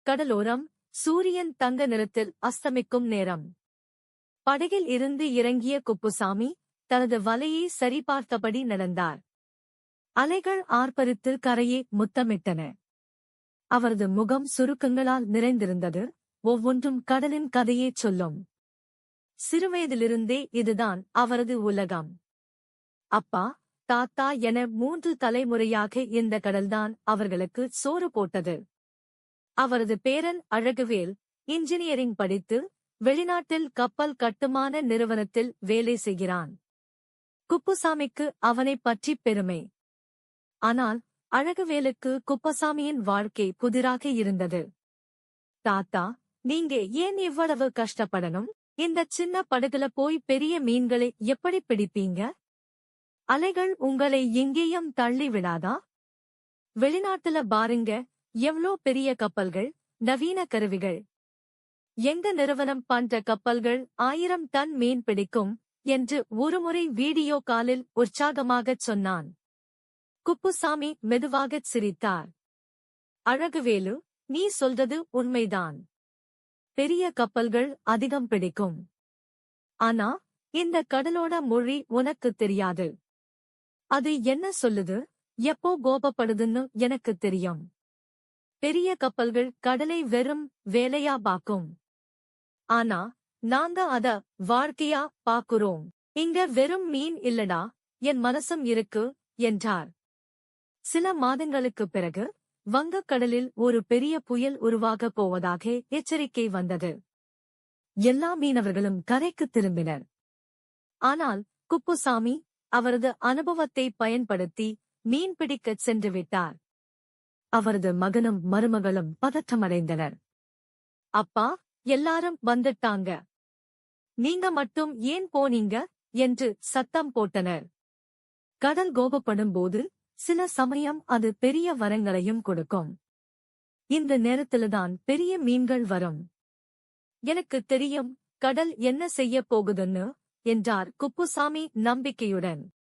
கடலோரம், சூரியன் தங்க நிறத்தில் அஸ்தமிக்கும் நேரம். படகில் இருந்து இறங்கிய குப்புசாமி தனது வலையை சரிபார்த்தபடி நடந்தார். அலைகள் ஆர்ப்பரித்து கரையை முத்தமிட்டன. அவரது முகம் சுருக்கங்களால் நிறைந்திருந்தது, ஒவ்வொன்றும் கடலின் கதையைச் சொல்லும். சிறுவயதிலிருந்தே இதுதான் அவரது உலகம். அப்பா, தாத்தா என 3 தலைமுறையாக இந்த கடல்தான் அவர்களுக்கு சோறு போட்டது. அவரது பேரன் அழகுவேல் இன்ஜினியரிங் படித்து வெளிநாட்டில் கப்பல் கட்டுமான நிறுவனத்தில் வேலை செய்கிறான். குப்புசாமிக்கு அவனைப் பற்றி பெருமை. ஆனால் அழகுவேலுக்கு குப்புசாமியின் வாழ்க்கை புதிராக இருந்தது. தாத்தா, நீங்க ஏன் இவ்வளவு கஷ்டப்படணும்? இந்த சின்ன படகுல போய் பெரிய மீன்களை எப்படி பிடிப்பீங்க? அலைகள் உங்களை எங்கேயும் தள்ளி விடாதா? வெளிநாட்டுல பாருங்க, எவ்ளோ பெரிய கப்பல்கள், நவீன கருவிகள். எங்க நிறுவனம் பண்ற கப்பல்கள் 1000 டன் மீன் பிடிக்கும் என்று ஒருமுறை வீடியோ காலில் உற்சாகமாகச் சொன்னான். குப்புசாமி மெதுவாகச் சிரித்தார். அழகுவேலு, நீ சொல்றது உண்மைதான். பெரிய கப்பல்கள் அதிகம் பிடிக்கும். ஆனா இந்த கடலோட மொழி உனக்குத் தெரியாது. அது என்ன சொல்லுது, எப்போ கோபப்படுதுன்னு எனக்குத் தெரியும். பெரிய கப்பல்கள் கடலை வெறும் வேலையா பாக்கும். ஆனா நாங்க அத வாழ்க்கையா பாக்குறோம். இங்க வெறும் மீன் இல்லடா, என் மனசும் இருக்கு என்றார். சில மாதங்களுக்குப் பிறகு வங்கக்கடலில் ஒரு பெரிய புயல் உருவாகப் போவதாக எச்சரிக்கை வந்தது. எல்லா மீனவர்களும் கரைக்குத் திரும்பினர். ஆனால் குப்புசாமி அவரது அனுபவத்தை பயன்படுத்தி மீன்பிடிக்கச் சென்று விட்டார். அவரது மகனும் மருமகளும் பதற்றமடைந்தனர். அப்பா, எல்லாரும் வந்துட்டாங்க, நீங்க மட்டும் ஏன் போனீங்க என்று சத்தம் போட்டனர். கடல் கோபப்படும் போது சில சமயம் அது பெரிய வரங்களையும் கொடுக்கும். இந்த நேரத்தில்தான் பெரிய மீன்கள் வரும். எனக்குத் தெரியும் கடல் என்ன செய்யப் போகுதுன்னு என்றார் குப்புசாமி நம்பிக்கையுடன்.